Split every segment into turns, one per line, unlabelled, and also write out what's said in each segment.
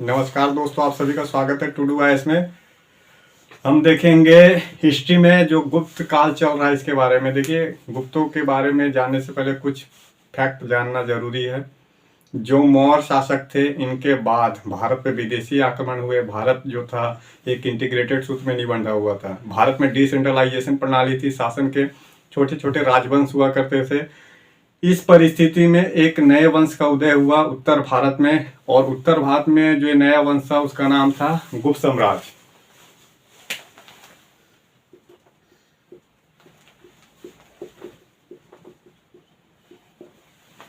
नमस्कार दोस्तों, आप सभी का स्वागत है टू डू आइस में। हम देखेंगे हिस्ट्री में जो गुप्त काल चल रहा है इसके बारे में। देखिए, गुप्तों के बारे में जानने से पहले कुछ फैक्ट जानना जरूरी है। जो मौर्य शासक थे, इनके बाद भारत पे विदेशी आक्रमण हुए। भारत जो था एक इंटीग्रेटेड सूत्र में नहीं बंधा हुआ था। भारत में डिसेंट्रलाइजेशन प्रणाली थी, शासन के छोटे छोटे राजवंश हुआ करते थे। इस परिस्थिति में एक नए वंश का उदय हुआ उत्तर भारत में, और उत्तर भारत में जो नया वंश था उसका नाम था गुप्त साम्राज्य।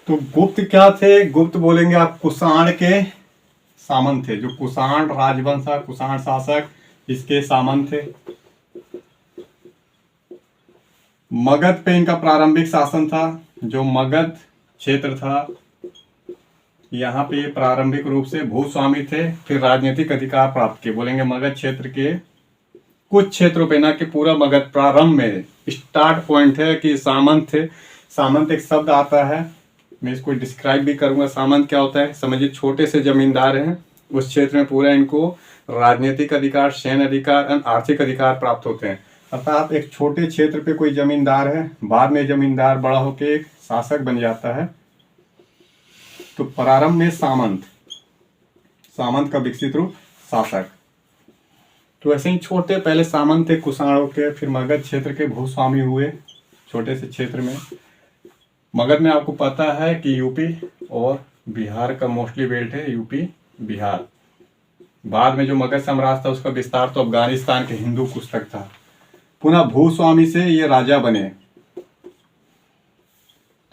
तो गुप्त क्या थे? गुप्त बोलेंगे आप कुषाण के सामंत थे। जो कुषाण राजवंश था, कुषाण शासक, इसके सामंत थे। मगध पे इनका प्रारंभिक शासन था। जो मगध क्षेत्र था, यहाँ पे प्रारंभिक रूप से भूस्वामी थे, फिर राजनीतिक अधिकार प्राप्त किए। बोलेंगे मगध क्षेत्र के कुछ क्षेत्रों पे, ना कि पूरा मगध। प्रारंभ में स्टार्ट पॉइंट है कि सामंत थे। सामंत एक शब्द आता है, मैं इसको डिस्क्राइब भी करूंगा। सामंत क्या होता है? समझिए, छोटे से जमींदार हैं, उस क्षेत्र में पूरा इनको राजनीतिक अधिकार, सैन्य अधिकार, आर्थिक अधिकार प्राप्त होते हैं। अर्थात एक छोटे क्षेत्र पे कोई जमींदार है, बाद में जमींदार बड़ा होकर एक शासक बन जाता है। तो प्रारंभ में सामंत, सामंत का विकसित रूप शासक। तो ऐसे ही छोटे पहले सामंत थे कुषाणों के, फिर मगध क्षेत्र के भूस्वामी हुए छोटे से क्षेत्र में। मगध में आपको पता है कि यूपी और बिहार का मोस्टली बेल्ट है, यूपी बिहार। बाद में जो मगध साम्राज्य था उसका विस्तार तो अफगानिस्तान के हिंदू कुश तक था। पुनः भूस्वामी से ये राजा बने।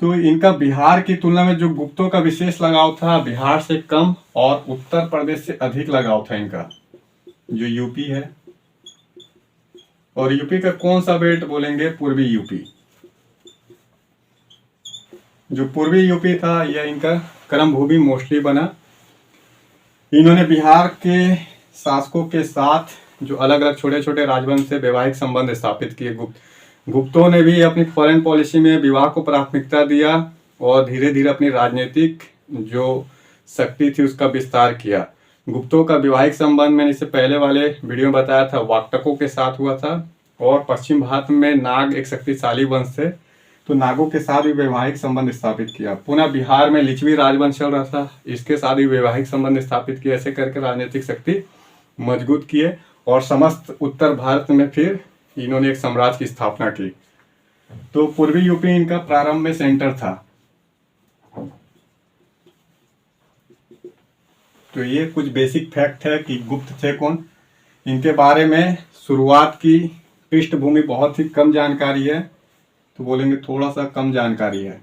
तो इनका बिहार की तुलना में जो गुप्तों का विशेष लगाव था, बिहार से कम और उत्तर प्रदेश से अधिक लगाव था इनका, जो यूपी है। और यूपी का कौन सा बेल्ट? बोलेंगे पूर्वी यूपी। जो पूर्वी यूपी था यह इनका कर्म भूमि मोस्टली बना। इन्होंने बिहार के शासकों के साथ जो अलग अलग छोटे छोटे राजवंश से वैवाहिक संबंध स्थापित किए। गुप्तों ने भी अपनी फॉरेन पॉलिसी में विवाह को प्राथमिकता दिया और धीरे धीरे अपनी राजनीतिक जो शक्ति थी उसका विस्तार किया। गुप्तों का वैवाहिक संबंध मैंने इससे पहले वाले वीडियो में बताया था, वाक्टकों के साथ हुआ था। और पश्चिम भारत में नाग एक शक्तिशाली वंश थे, तो नागों के साथ भी वैवाहिक संबंध स्थापित किया। पुनः बिहार में लिच्छवी राजवंश चल रहा था, इसके साथ भी वैवाहिक संबंध स्थापित किया। ऐसे करके राजनीतिक शक्ति मजबूत किए और समस्त उत्तर भारत में फिर इन्होंने एक साम्राज्य की स्थापना की। तो पूर्वी यूपी इनका प्रारंभ में सेंटर था। तो ये कुछ बेसिक फैक्ट है कि गुप्त थे कौन। इनके बारे में शुरुआत की पृष्ठभूमि बहुत ही कम जानकारी है, तो बोलेंगे थोड़ा सा कम जानकारी है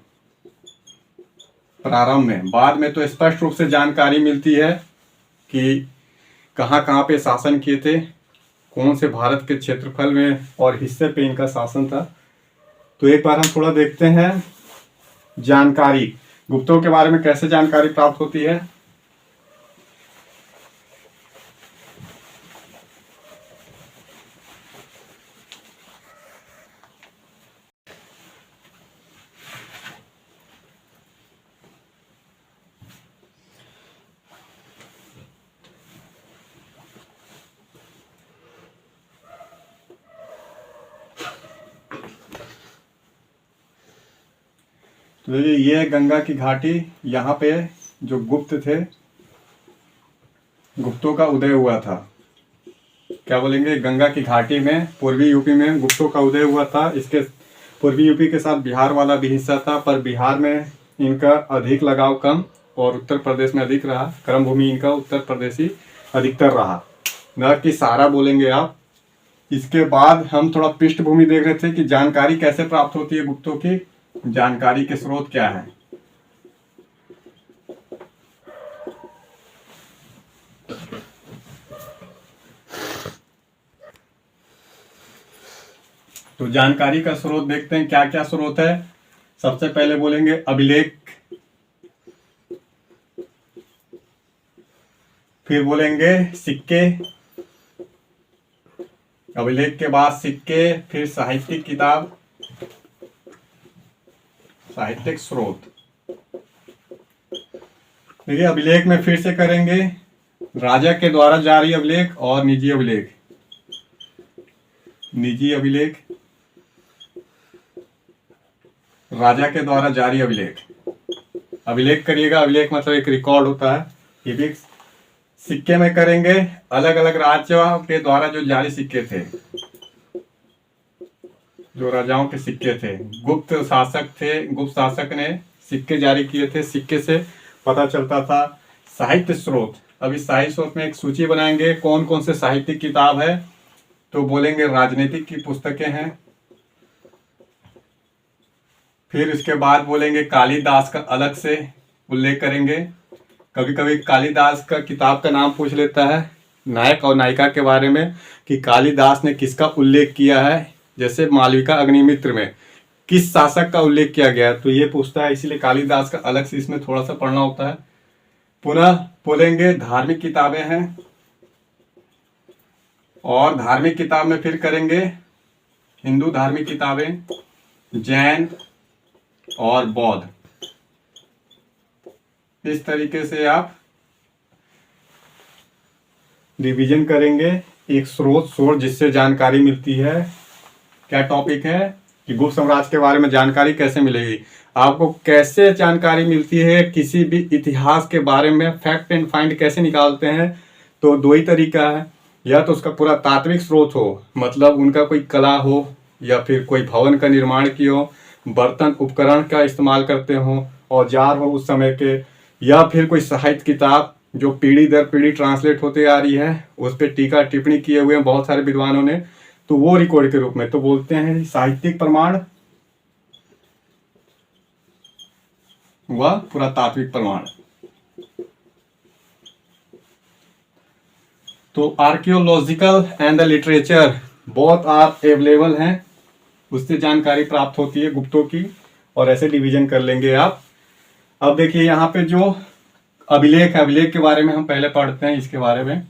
प्रारंभ में। बाद में तो स्पष्ट रूप से जानकारी मिलती है कि कहाँ कहाँ पे शासन किए थे, कौन से भारत के क्षेत्रफल में और हिस्से पे इनका शासन था। तो एक बार हम थोड़ा देखते हैं जानकारी, गुप्तों के बारे में कैसे जानकारी प्राप्त होती है। तो ये गंगा की घाटी, यहाँ पे जो गुप्त थे, गुप्तों का उदय हुआ था। क्या बोलेंगे? गंगा की घाटी में पूर्वी यूपी में गुप्तों का उदय हुआ था। इसके पूर्वी यूपी के साथ बिहार वाला भी हिस्सा था, पर बिहार में इनका अधिक लगाव कम और उत्तर प्रदेश में अधिक रहा। कर्म भूमि इनका उत्तर प्रदेशी अधिकतर रहा, न कि सारा बोलेंगे आप। इसके बाद हम थोड़ा पृष्ठभूमि देख रहे थे कि जानकारी कैसे प्राप्त होती है गुप्तों की, जानकारी के स्रोत क्या है। तो जानकारी का स्रोत देखते हैं क्या क्या स्रोत है। सबसे पहले बोलेंगे अभिलेख, फिर बोलेंगे सिक्के, अभिलेख के बाद सिक्के, फिर साहित्यिक किताब, साहित्यिक स्रोत। देखिए, अभिलेख में फिर से करेंगे राजा के द्वारा जारी अभिलेख और निजी अभिलेख। निजी अभिलेख, राजा के द्वारा जारी अभिलेख। अभिलेख करिएगा, अभिलेख मतलब एक रिकॉर्ड होता है। ये भी सिक्के में करेंगे, अलग अलग राज्यों के द्वारा जो जारी सिक्के थे, जो राजाओं के सिक्के थे, गुप्त शासक थे, गुप्त शासक ने सिक्के जारी किए थे, सिक्के से पता चलता था। साहित्य स्रोत, अभी साहित्य स्रोत में एक सूची बनाएंगे कौन कौन से साहित्यिक किताब है, तो बोलेंगे राजनीतिक की पुस्तकें हैं। फिर इसके बाद बोलेंगे कालिदास का अलग से उल्लेख करेंगे। कभी कभी कालिदास का किताब का नाम पूछ लेता है नायक और नायिका के बारे में कि कालिदास ने किसका उल्लेख किया है, जैसे मालविका अग्निमित्र में किस शासक का उल्लेख किया गया है, तो ये पूछता है, इसीलिए कालिदास का अलग से इसमें थोड़ा सा पढ़ना होता है। पुनः बोलेंगे धार्मिक किताबें हैं, और धार्मिक किताब में फिर करेंगे हिंदू धार्मिक किताबें, जैन और बौद्ध। इस तरीके से आप रिवीजन करेंगे। एक स्रोत जिससे जानकारी मिलती है। क्या टॉपिक है कि गुप्त साम्राज्य के बारे में जानकारी कैसे मिलेगी, आपको कैसे जानकारी मिलती है, किसी भी इतिहास के बारे में फैक्ट एंड फाइंड कैसे निकालते हैं। तो दो ही तरीका है, या तो उसका पूरा तात्विक स्रोत हो, मतलब उनका कोई कला हो, या फिर कोई भवन का निर्माण किया हो, बर्तन उपकरण का इस्तेमाल करते हो, औजार हो उस समय के, या फिर कोई साहित्य किताब जो पीढ़ी दर पीढ़ी ट्रांसलेट होते आ रही है, उस पर टीका टिप्पणी किए हुए हैं बहुत सारे विद्वानों ने, तो वो रिकॉर्ड के रूप में तो बोलते हैं साहित्यिक प्रमाण व पुरातात्विक प्रमाण। तो archaeological and the literature both are available हैं, उससे जानकारी प्राप्त होती है गुप्तों की, और ऐसे डिवीजन कर लेंगे आप। अब देखिए यहाँ पे जो अभिलेख है, अभिलेख के बारे में हम पहले पढ़ते हैं, इसके बारे में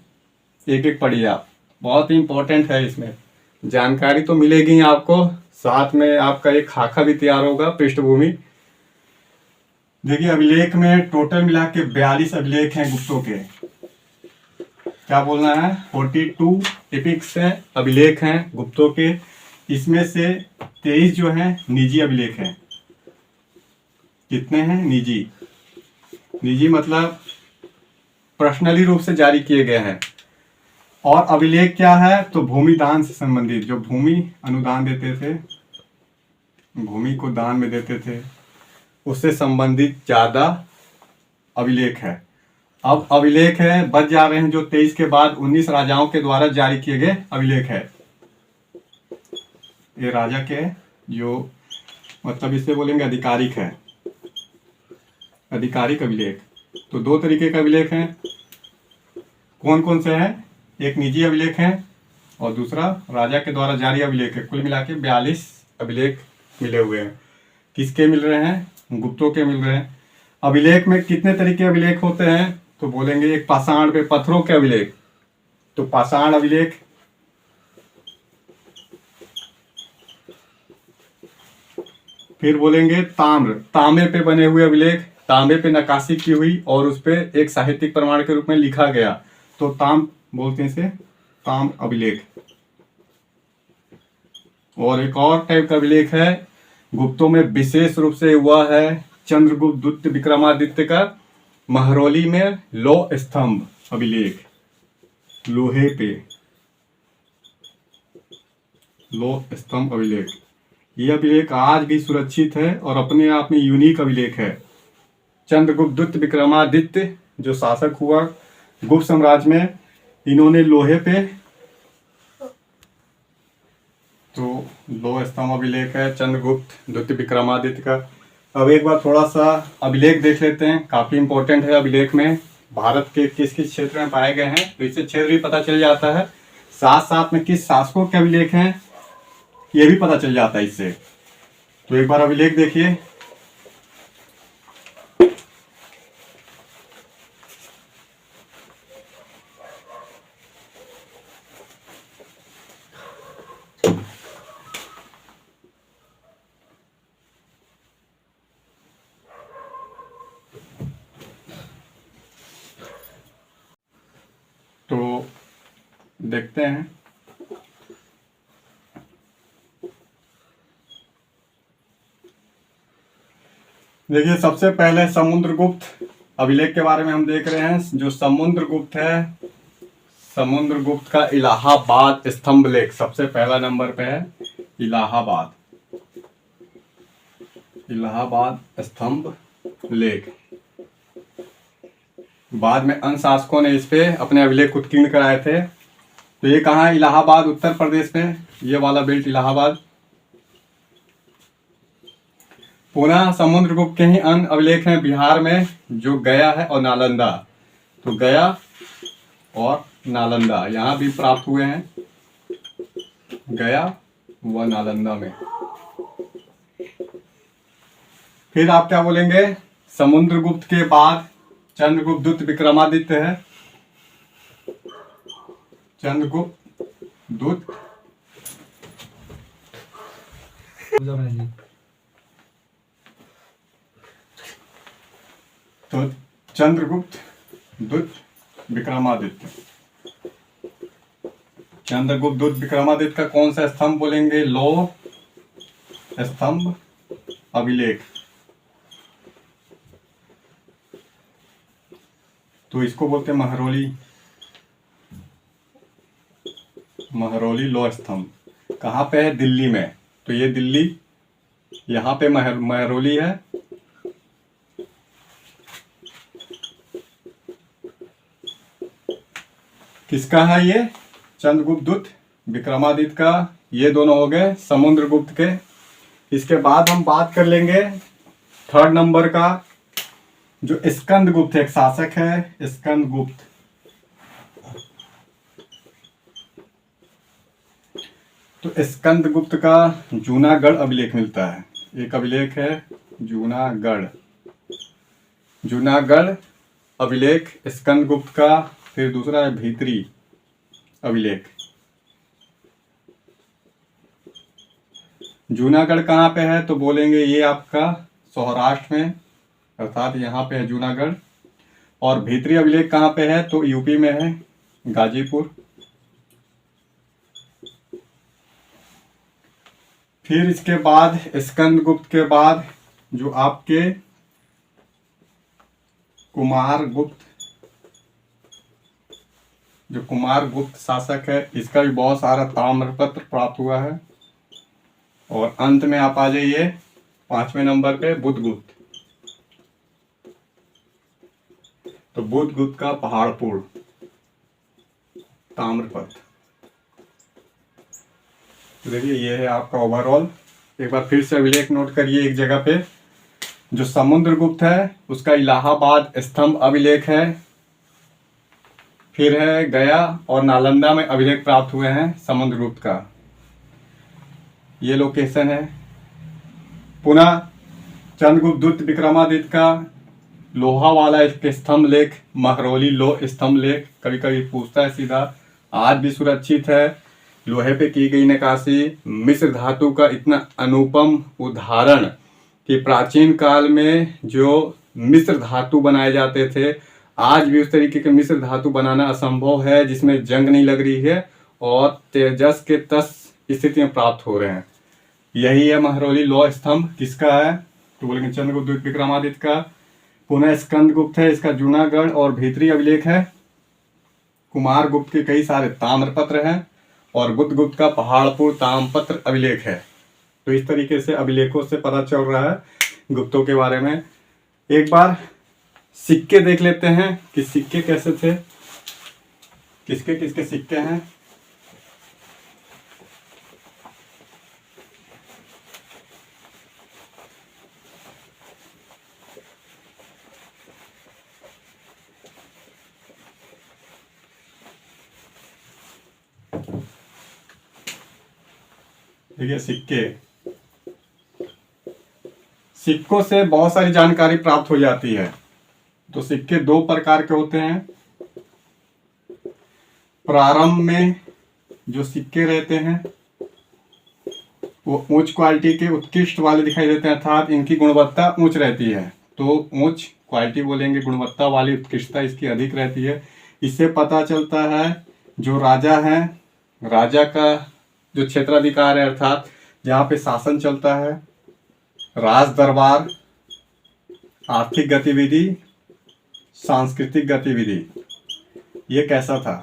एक एक पढ़िए आप, बहुत ही इंपॉर्टेंट है। इसमें जानकारी तो मिलेगी आपको, साथ में आपका एक खाका भी तैयार होगा, पृष्ठभूमि। देखिए अभिलेख में टोटल मिला के 42 अभिलेख हैं गुप्तों के। क्या बोलना है, 42 एपिक्स है, अभिलेख हैं गुप्तों के। इसमें से 23 जो है निजी अभिलेख हैं। कितने हैं निजी? निजी मतलब पर्सनली रूप से जारी किए गए हैं। और अभिलेख क्या है, तो भूमि दान से संबंधित, जो भूमि अनुदान देते थे, भूमि को दान में देते थे, उससे संबंधित ज्यादा अभिलेख है। अब अभिलेख है बच जा रहे हैं जो 23 के बाद 19 राजाओं के द्वारा जारी किए गए अभिलेख है। ये राजा के जो मतलब इसे बोलेंगे आधिकारिक है, आधिकारिक अभिलेख। तो दो तरीके के अभिलेख हैं, कौन कौन से हैं, एक निजी अभिलेख है और दूसरा राजा के द्वारा जारी अभिलेख है। कुल मिला के 42 अभिलेख मिले हुए हैं। किसके मिल रहे हैं, गुप्तों के मिल रहे हैं। अभिलेख में कितने तरीके अभिलेख होते हैं, तो बोलेंगे एक पाषाण पे पत्थरों के अभिलेख, तो पाषाण अभिलेख। फिर बोलेंगे ताम्र, तांबे पे बने हुए अभिलेख, तांबे पे नक्काशी की हुई और उस पे एक साहित्यिक प्रमाण के रूप में लिखा गया, तो ताम बोलते हैं इसे, ताम्र अभिलेख। और एक और टाइप का अभिलेख है गुप्तों में विशेष रूप से हुआ है, चंद्रगुप्त द्वितीय विक्रमादित्य का महरौली में लौह स्तंभ अभिलेख, लोहे पे लौह स्तंभ अभिलेख। यह अभिलेख आज भी सुरक्षित है और अपने आप में यूनिक अभिलेख है। चंद्रगुप्त द्वितीय विक्रमादित्य जो शासक हुआ गुप्त साम्राज्य में, इन्होंने लोहे पे, तो लौह स्तंभ अभिलेख है चंद्रगुप्त द्वितीय विक्रमादित्य का। अब एक बार थोड़ा सा अभिलेख देख लेते हैं, काफी इंपॉर्टेंट है। अभिलेख में भारत के किस किस क्षेत्र में पाए गए हैं, तो इससे क्षेत्र भी पता चल जाता है, साथ साथ में किस शासकों के अभिलेख हैं ये भी पता चल जाता है इससे। तो एक बार अभिलेख देखिए। देखते हैं। देखिए, सबसे पहले समुद्रगुप्त अभिलेख के बारे में हम देख रहे हैं। जो समुद्रगुप्त है, समुद्रगुप्त का इलाहाबाद स्तंभ लेख सबसे पहला नंबर पे है। इलाहाबाद, इलाहाबाद स्तंभ लेख। बाद में अन्य शासकों ने इस पे अपने अभिलेख उत्कीर्ण कराए थे। तो ये कहाँ है? इलाहाबाद, उत्तर प्रदेश में, ये वाला बेल्ट इलाहाबाद। पुनः समुद्रगुप्त के ही अन्य अभिलेख हैं बिहार में, जो गया है और नालंदा। तो गया और नालंदा यहाँ भी प्राप्त हुए हैं, गया व नालंदा में। फिर आप क्या बोलेंगे? समुद्रगुप्त के बाद चंद्रगुप्त द्वितीय विक्रमादित्य है। चंद्रगुप्त द्वितीय, तो चंद्रगुप्त द्वितीय विक्रमादित्य। चंद्रगुप्त द्वितीय विक्रमादित्य का कौन सा स्तंभ बोलेंगे? लौह स्तंभ अभिलेख। तो इसको बोलते हैं महरौली, महरौली लौह स्तंभ। कहाँ पे है? दिल्ली में। तो ये दिल्ली, यहाँ पे महरौली है। किसका है ये? चंद्रगुप्त द्वितीय विक्रमादित्य का। ये दोनों हो गए समुद्रगुप्त के। इसके बाद हम बात कर लेंगे थर्ड नंबर का, जो स्कंदगुप्त एक शासक है, स्कंदगुप्त। तो स्कंदगुप्त का जूनागढ़ अभिलेख मिलता है। एक अभिलेख है जूनागढ़, जूनागढ़ अभिलेख स्कंदगुप्त का। फिर दूसरा है भीतरी अभिलेख। जूनागढ़ कहाँ पे है? तो बोलेंगे ये आपका सौराष्ट्र में, अर्थात यहाँ पे है जूनागढ़। और भीतरी अभिलेख कहाँ पे है? तो यूपी में है, गाजीपुर। फिर इसके बाद स्कंदगुप्त के बाद जो आपके कुमारगुप्त, जो कुमारगुप्त शासक है, इसका भी बहुत सारा ताम्रपत्र प्राप्त हुआ है। और अंत में आप आ जाइए 5वें नंबर पे बुधगुप्त। तो बुधगुप्त का पहाड़पुर ताम्रपत्र। तो देखिए, ये है आपका ओवरऑल। एक बार फिर से अभिलेख नोट करिए एक जगह पे। जो समुद्रगुप्त है उसका इलाहाबाद स्तंभ अभिलेख है। फिर है गया और नालंदा में अभिलेख प्राप्त हुए हैं समुद्रगुप्त का, ये लोकेशन है। पुनः चंद्रगुप्त द्वितीय विक्रमादित्य का लोहा वाला एक स्तंभ लेख, महरौली लोह स्तंभ लेख, कभी कभी पूछता है सीधा, आज भी सुरक्षित है। लोहे पे की गई नक्काशी, मिश्र धातु का इतना अनुपम उदाहरण कि प्राचीन काल में जो मिश्र धातु बनाए जाते थे, आज भी उस तरीके के मिश्र धातु बनाना असंभव है जिसमें जंग नहीं लग रही है और तेजस के तस स्थितियां प्राप्त हो रहे हैं। यही है महरौली लौह स्तंभ। किसका है? तो बोलेंगे चंद्रगुप्त द्वितीय विक्रमादित्य का। पुनः स्कंदगुप्त है, इसका जूनागढ़ और भीतरी अभिलेख है। कुमारगुप्त के कई सारे ताम्रपत्र हैं और बुधगुप्त का पहाड़पुर ताम्रपत्र अभिलेख है। तो इस तरीके से अभिलेखों से पता चल रहा है गुप्तों के बारे में। एक बार सिक्के देख लेते हैं कि सिक्के कैसे थे, किसके किसके सिक्के हैं। देखिए, सिक्के, सिक्कों से बहुत सारी जानकारी प्राप्त हो जाती है। तो सिक्के दो प्रकार के होते हैं। प्रारंभ में जो सिक्के रहते हैं वो उच्च क्वालिटी के उत्कृष्ट वाले दिखाई देते हैं, अर्थात इनकी गुणवत्ता उच्च रहती है। तो उच्च क्वालिटी बोलेंगे, गुणवत्ता वाली, उत्कृष्टता इसकी अधिक रहती है। इससे पता चलता है जो राजा है, राजा का जो क्षेत्राधिकार है, अर्थात जहाँ पे शासन चलता है, राज दरबार, आर्थिक गतिविधि, सांस्कृतिक गतिविधि, ये कैसा था।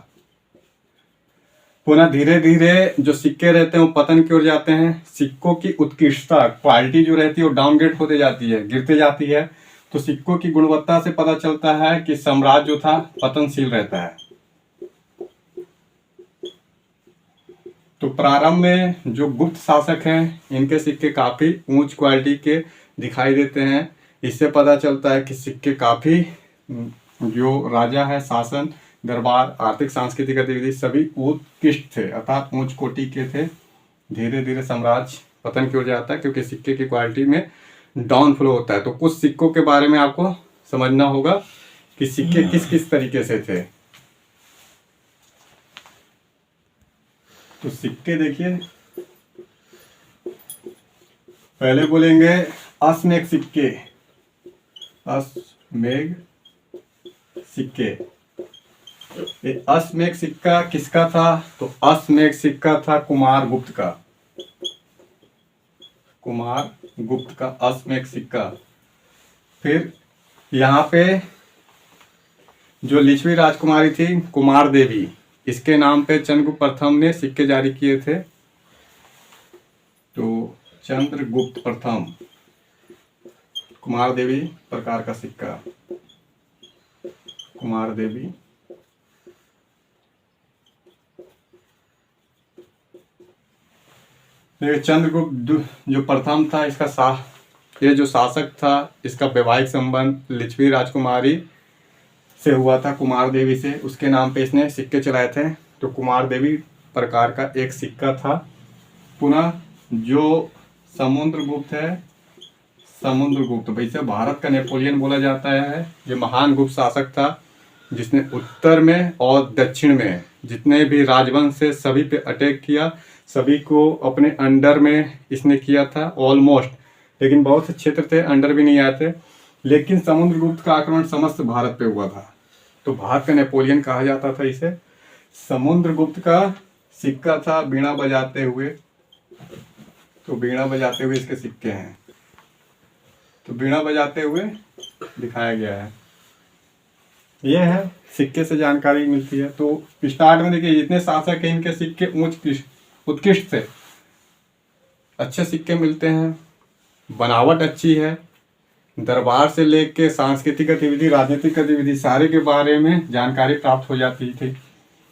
पुनः धीरे धीरे जो सिक्के रहते हैं वो पतन की ओर जाते हैं। सिक्कों की उत्कृष्टता, क्वालिटी जो रहती है वो डाउनग्रेड होते जाती है, गिरते जाती है। तो सिक्कों की गुणवत्ता से पता चलता है कि साम्राज्य जो था पतनशील रहता है। तो प्रारंभ में जो गुप्त शासक हैं, इनके सिक्के काफी ऊंच क्वालिटी के दिखाई देते हैं। इससे पता चलता है कि सिक्के काफी, जो राजा है, शासन, दरबार, आर्थिक सांस्कृतिक गतिविधि सभी उत्कृष्ट थे, अर्थात उच्च कोटि के थे। धीरे धीरे साम्राज्य पतन की ओर जाता है क्योंकि सिक्के की क्वालिटी में डाउन फ्लो होता है। तो कुछ सिक्कों के बारे में आपको समझना होगा कि सिक्के किस किस तरीके से थे। तो सिक्के देखिए, पहले बोलेंगे अश्वमेध सिक्के। अश्वमेध सिक्के, ये अश्वमेध सिक्का किसका था? तो अश्वमेध सिक्का था कुमार गुप्त का। कुमार गुप्त का अश्वमेध सिक्का। फिर यहाँ पे जो लिच्छवी राजकुमारी थी कुमार देवी, इसके नाम पे चंद्रगुप्त प्रथम ने सिक्के जारी किए थे। तो चंद्रगुप्त प्रथम, कुमार देवी प्रकार का सिक्का, कुमार देवी। चंद्रगुप्त जो प्रथम था, इसका ये जो शासक था, इसका वैवाहिक संबंध लिच्छवी राजकुमारी से हुआ था, कुमार देवी से। उसके नाम पे इसने सिक्के चलाए थे। तो कुमार देवी प्रकार का एक सिक्का था। पुनः जो समुद्रगुप्त है, समुद्रगुप्त, वैसे भारत का नेपोलियन बोला जाता है। ये महान गुप्त शासक था जिसने उत्तर में और दक्षिण में जितने भी राजवंश से सभी पे अटैक किया, सभी को अपने अंडर में इसने किया था ऑलमोस्ट। लेकिन बहुत से क्षेत्र थे अंडर भी नहीं आए थे। लेकिन समुद्रगुप्त का आक्रमण समस्त भारत पे हुआ था, तो भारत का नेपोलियन कहा जाता था इसे। समुद्रगुप्त का सिक्का था बीणा बजाते हुए। तो बीणा बजाते हुए इसके सिक्के हैं। तो बीणा बजाते हुए दिखाया गया है। यह है, सिक्के से जानकारी मिलती है। तो स्टार्ट में देखिए, जितने शासक हैं इनके सिक्के उत्कृष्ट थे, अच्छे सिक्के मिलते हैं, बनावट अच्छी है। दरबार से लेके सांस्कृतिक गतिविधि, राजनीतिक गतिविधि, सारे के बारे में जानकारी प्राप्त हो जाती थी।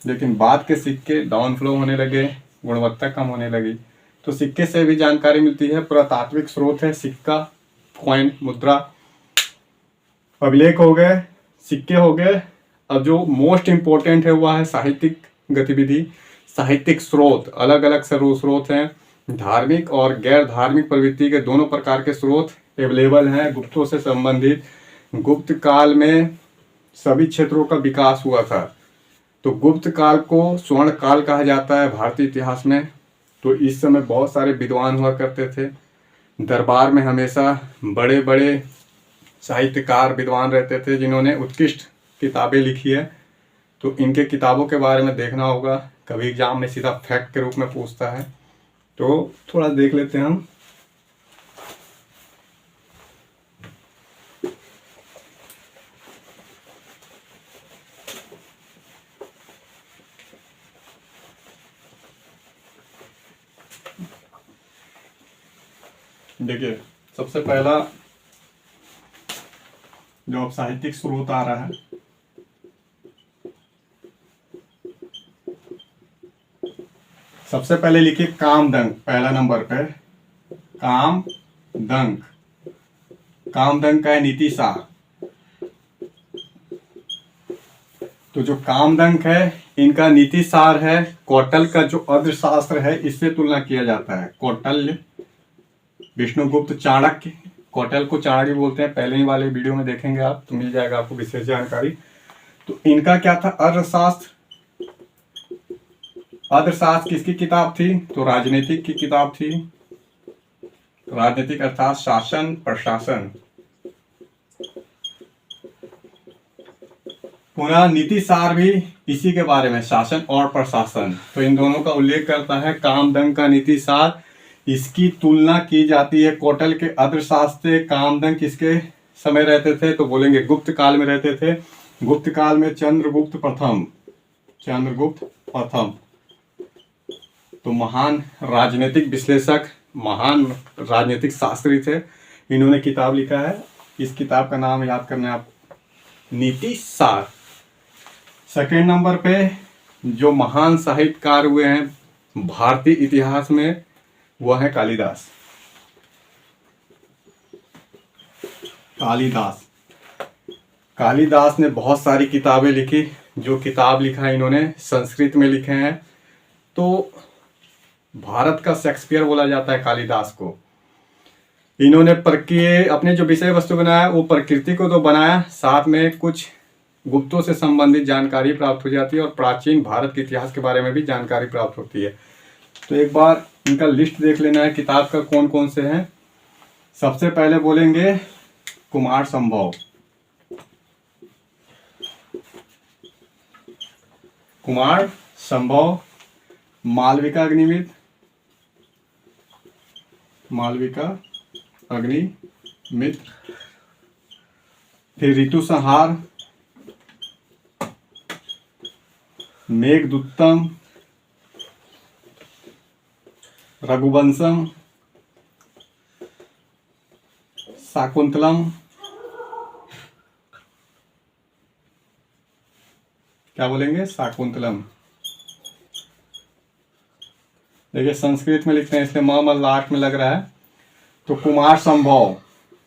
लेकिन बाद के सिक्के डाउन फ्लो होने लगे, गुणवत्ता कम होने लगी। तो सिक्के से भी जानकारी मिलती है। पुरातात्विक स्रोत है सिक्का, कॉइन, मुद्रा, अभिलेख हो गए, सिक्के हो गए। अब जो मोस्ट इम्पोर्टेंट है वह है साहित्यिक गतिविधि, साहित्यिक स्रोत। अलग अलग स्रोत हैं, धार्मिक और गैर धार्मिक प्रवृत्ति के दोनों प्रकार के स्रोत अवेलेबल हैं गुप्तों से संबंधित। गुप्त काल में सभी क्षेत्रों का विकास हुआ था। तो गुप्त काल को स्वर्ण काल कहा जाता है भारतीय इतिहास में। तो इस समय बहुत सारे विद्वान हुआ करते थे। दरबार में हमेशा बड़े बड़े साहित्यकार विद्वान रहते थे जिन्होंने उत्कृष्ट किताबें लिखी है। तो इनके किताबों के बारे में देखना होगा, कभी एग्जाम में सीधा फैक्ट के रूप में पूछता है। तो थोड़ा देख लेते हैं हम। देखिए, सबसे पहला जो अब साहित्यिक स्रोत आ रहा है, सबसे पहले लिखिए कामदंग, पहला नंबर पे कामदंग। कामदंग का है नीति सार। तो जो कामदंग है इनका नीति सार है कौटिल्य का जो अर्थशास्त्र है, इससे तुलना किया जाता है। कौटिल्य, विष्णुगुप्त, चाणक्य, कौटिल्य को चाणक्य बोलते हैं, पहले ही वाले वीडियो में देखेंगे आप, तो मिल जाएगा आपको विशेष जानकारी। तो इनका क्या था? अर्थशास्त्र। अर्थशास्त्र किसकी किताब थी? तो राजनीतिक की किताब थी। राजनीतिक अर्थात शासन प्रशासन। पुनः नीति सार भी इसी के बारे में, शासन और प्रशासन। तो इन दोनों का उल्लेख करता है कामदंग का नीति सार। इसकी तुलना की जाती है कौटिल्य के अर्थशास्त्र से। कामदंग किसके समय रहते थे, तो बोलेंगे गुप्त काल में रहते थे। गुप्त काल में चंद्रगुप्त प्रथम, चंद्रगुप्त प्रथम तो महान राजनीतिक विश्लेषक, महान राजनीतिक शास्त्री थे। इन्होंने किताब लिखा है, इस किताब का नाम याद करना आप, नीति सार। सेकेंड नंबर पे जो महान साहित्यकार हुए हैं भारतीय इतिहास में, वह है कालिदास। कालिदास, कालिदास ने बहुत सारी किताबें लिखी। जो किताब लिखा है इन्होंने संस्कृत में लिखे हैं। तो भारत का शेक्सपियर बोला जाता है कालिदास को। इन्होंने अपने जो विषय वस्तु बनाया वो प्रकृति को तो बनाया, साथ में कुछ गुप्तों से संबंधित जानकारी प्राप्त हो जाती है और प्राचीन भारत के इतिहास के बारे में भी जानकारी प्राप्त होती है। तो एक बार इनका लिस्ट देख लेना है किताब का कौन कौन से हैं। सबसे पहले बोलेंगे कुमार संभव। कुमार संभव, मालविका अग्निमित्र, मालविका अग्निमित्र, फिर ऋतु संहार, मेघदूतम, रघुवंशम, शाकुंतलम, क्या बोलेंगे, शाकुंतलम। देखिए संस्कृत में लिखते हैं इसलिए म लाट में लग रहा है। तो कुमार संभव,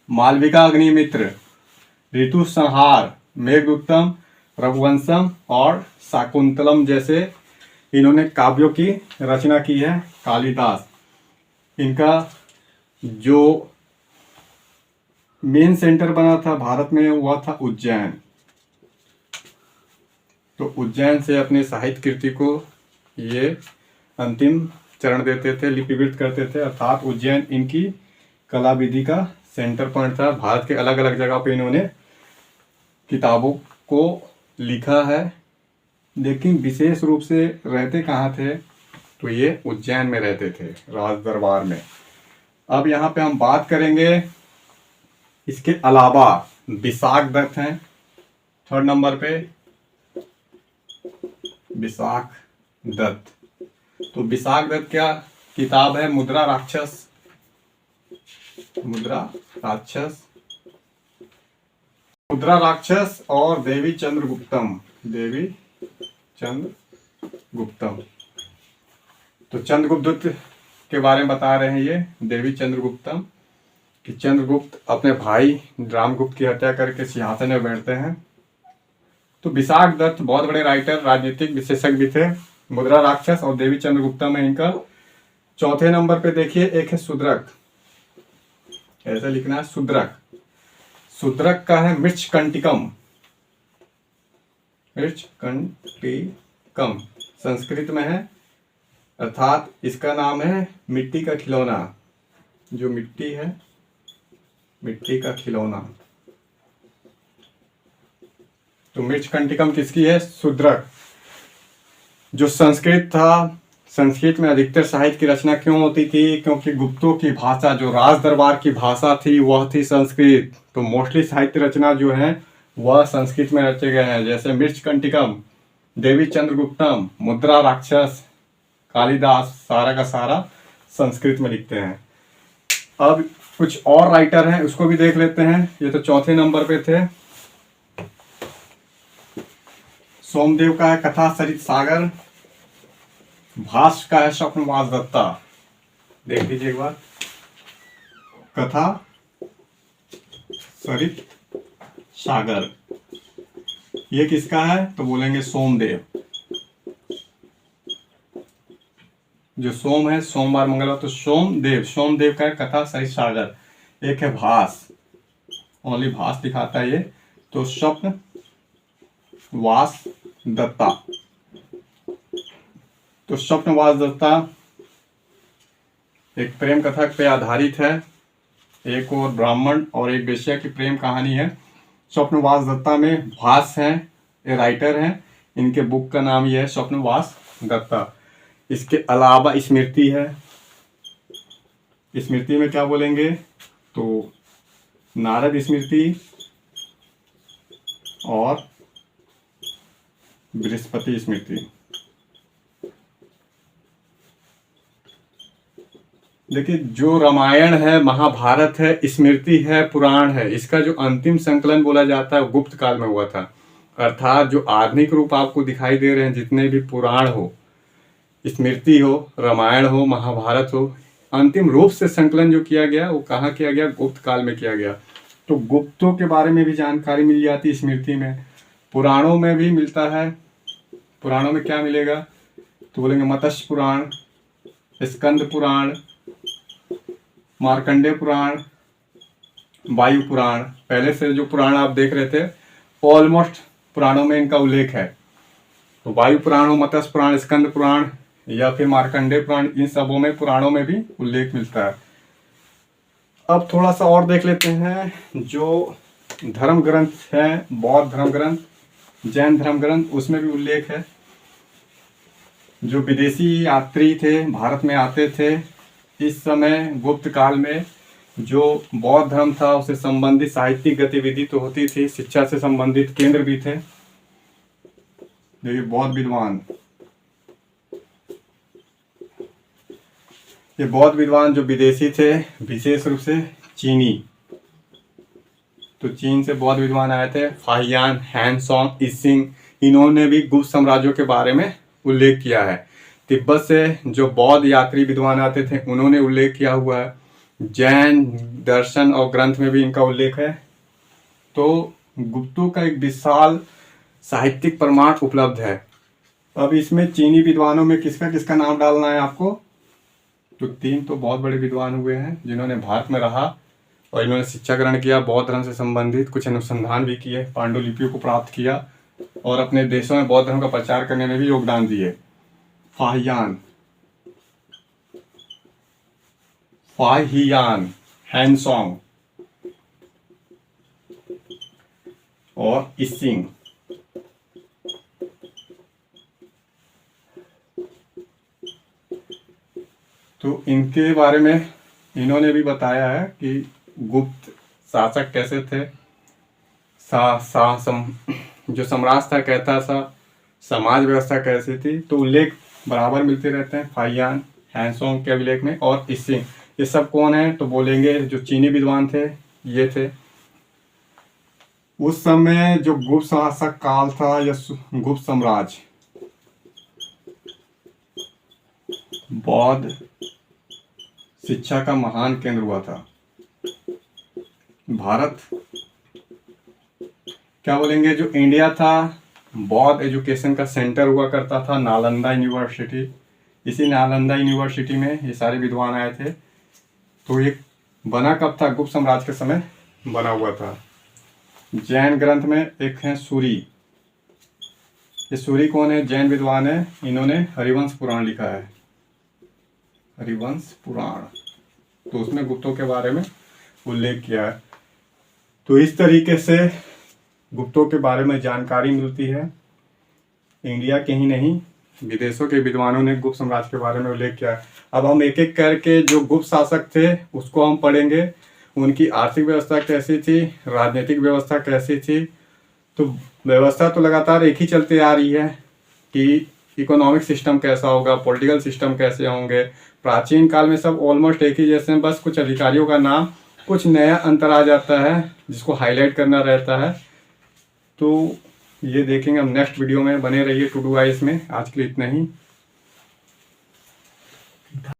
मालविका अग्निमित्र, ऋतु संहार, मेघदूतम, रघुवंशम और शाकुंतलम जैसे इन्होंने काव्यों की रचना की है कालिदास। इनका जो मेन सेंटर बना था भारत में वह था उज्जैन। तो उज्जैन से अपने साहित्य कृति को ये अंतिम चरण देते थे, लिपिबद्ध करते थे। अर्थात उज्जैन इनकी कला विधि का सेंटर पॉइंट था। भारत के अलग अलग जगह पे इन्होंने किताबों को लिखा है, लेकिन विशेष रूप से रहते कहाँ थे, तो ये उज्जैन में रहते थे, राज दरबार में। अब यहाँ पे हम बात करेंगे इसके अलावा विशाख दत्त हैं थर्ड नंबर पे, विशाख दत्त। तो विशाख दत्त क्या किताब है, मुद्रा राक्षस, मुद्रा राक्षस, मुद्रा राक्षस और देवी चंद्रगुप्तम, देवी चंद्रगुप्तम। तो चंद्रगुप्त के बारे में बता रहे हैं ये देवी चंद्रगुप्तम कि चंद्रगुप्त अपने भाई रामगुप्त की हत्या करके सिंहासन में बैठते हैं। तो विशाख दत्त बहुत बड़े राइटर, राजनीतिक विशेषज्ञ भी थे। मुद्रा राक्षस और देवी चंद्रगुप्तम है इनका। चौथे नंबर पे देखिए एक है शूद्रक, ऐसे लिखना है शूद्रक। शूद्रक का है मृच्छकंटिकम, मृच्छकंटिकम संस्कृत में है, अर्थात इसका नाम है मिट्टी का खिलौना। जो मिट्टी है, मिट्टी का खिलौना। तो मृच्छकंटिकम किसकी है, शूद्रक। जो संस्कृत था, संस्कृत में अधिकतर साहित्य की रचना क्यों होती थी, क्योंकि गुप्तों की भाषा, जो राज दरबार की भाषा थी वह थी संस्कृत। तो मोस्टली साहित्य रचना जो है वह संस्कृत में रचे गए हैं, जैसे मृच्छकंटिकम, देवी चंद्रगुप्तम, मुद्रा राक्षस, कालिदास, सारा का सारा संस्कृत में लिखते हैं। अब कुछ और राइटर हैं उसको भी देख लेते हैं। ये तो चौथे नंबर पे थे। सोमदेव का है कथा सरित सागर, भाष्य का है स्वप्नवास दत्ता। देख लीजिए एक बार, कथा सरित सागर ये किसका है, तो बोलेंगे सोमदेव। जो सोम है, सोमवार मंगलवार, तो सोमदेव, सोमदेव का है कथा सरित सागर। एक है भास, ओनली भास दिखाता है ये, तो स्वप्न वास दत्ता। तो स्वप्नवास दत्ता एक प्रेम कथा पे आधारित है। एक और ब्राह्मण और एक वेश्या की प्रेम कहानी है। स्वप्नवास दत्ता में भास हैं ये राइटर हैं, इनके बुक का नाम ये है स्वप्नवास दत्ता। इसके अलावा स्मृति है, स्मृति में क्या बोलेंगे तो नारद स्मृति और बृहस्पति स्मृति। देखिए जो रामायण है, महाभारत है, स्मृति है, पुराण है, इसका जो अंतिम संकलन बोला जाता है गुप्त काल में हुआ था। अर्थात जो आधुनिक रूप आपको दिखाई दे रहे हैं, जितने भी पुराण हो, स्मृति हो, रामायण हो, महाभारत हो, अंतिम रूप से संकलन जो किया गया वो कहाँ किया गया, गुप्त काल में किया गया। तो गुप्तों के बारे में भी जानकारी मिल जाती है स्मृति में, पुराणों में भी मिलता है। पुराणों में क्या मिलेगा तो बोलेंगे मत्स्य पुराण, स्कंद पुराण, मार्कंडेय पुराण, वायु पुराण। पहले से जो पुराण आप देख रहे थे ऑलमोस्ट पुराणों में इनका उल्लेख है। तो वायु पुराण हो, मत्स्य पुराण, स्कंद पुराण या फिर मार्कंडेय पुराण, इन सबों में पुराणों में भी उल्लेख मिलता है। अब थोड़ा सा और देख लेते हैं जो धर्म ग्रंथ है, बौद्ध धर्म ग्रंथ, जैन धर्म ग्रंथ, उसमें भी उल्लेख है। जो विदेशी यात्री थे, भारत में आते थे, इस समय गुप्त काल में जो बौद्ध धर्म था उससे संबंधित साहित्यिक गतिविधि तो होती थी, शिक्षा से संबंधित केंद्र भी थे। देखिए बौद्ध विद्वान, ये बौद्ध विद्वान जो विदेशी थे, विशेष रूप से चीनी, तो चीन से बौद्ध विद्वान आए थे, फाहियान, हैनसोंग, इसिंग, इन्होंने भी गुप्त साम्राज्यों के बारे में उल्लेख किया है। तिब्बत से जो बौद्ध यात्री विद्वान आते थे उन्होंने उल्लेख किया हुआ है। जैन दर्शन और ग्रंथ में भी इनका उल्लेख है। तो गुप्तों का एक विशाल साहित्यिक प्रमाण उपलब्ध है। अब इसमें चीनी विद्वानों में किसका किसका नाम डालना है आपको, तो 3 तो बहुत बड़े विद्वान हुए हैं जिन्होंने भारत में रहा और इन्होंने शिक्षा ग्रहण किया, बौद्ध धर्म से संबंधित कुछ अनुसंधान भी किए, पांडुलिपियों को प्राप्त किया और अपने देशों में बौद्ध धर्म का प्रचार करने में भी योगदान दिए। फाहियान, हैनसोंग और इसिंग। तो इनके बारे में इन्होंने भी बताया है कि गुप्त शासक कैसे थे, जो सम्राट था कैसा था, समाज व्यवस्था कैसी थी, तो उल्लेख बराबर मिलते रहते हैं फाहियान, हैनसोंग के अभिलेख में और इसिंग। ये सब कौन है तो बोलेंगे जो चीनी विद्वान थे ये थे। उस समय जो गुप्त शासक काल था या गुप्त साम्राज्य बौद्ध शिक्षा का महान केंद्र हुआ था। भारत क्या बोलेंगे, जो इंडिया था बौद्ध एजुकेशन का सेंटर हुआ करता था, नालंदा यूनिवर्सिटी। इसी नालंदा यूनिवर्सिटी में ये सारे विद्वान आए थे। तो ये बना कब था, गुप्त साम्राज्य के समय बना हुआ था। जैन ग्रंथ में एक है सूरी। ये सूरी कौन है, जैन विद्वान है, इन्होंने हरिवंश पुराण लिखा है, हरिवंश पुराण। तो उसमें गुप्तों के बारे में उल्लेख किया है। तो इस तरीके से गुप्तों के बारे में जानकारी मिलती है। इंडिया के ही नहीं विदेशों के विद्वानों ने गुप्त साम्राज्य के बारे में उल्लेख किया है। अब हम एक एक करके जो गुप्त शासक थे उसको हम पढ़ेंगे, उनकी आर्थिक व्यवस्था कैसी थी, राजनीतिक व्यवस्था कैसी थी। तो व्यवस्था तो लगातार एक ही चलती आ रही है कि इकोनॉमिक सिस्टम कैसा होगा, पॉलिटिकल सिस्टम कैसे होंगे। प्राचीन काल में सब ऑलमोस्ट एक ही जैसे, बस कुछ अधिकारियों का नाम, कुछ नया अंतर आ जाता है जिसको हाईलाइट करना रहता है। तो ये देखेंगे हम नेक्स्ट वीडियो में, बने रहिए टू डू आइस में। आज के लिए इतना ही।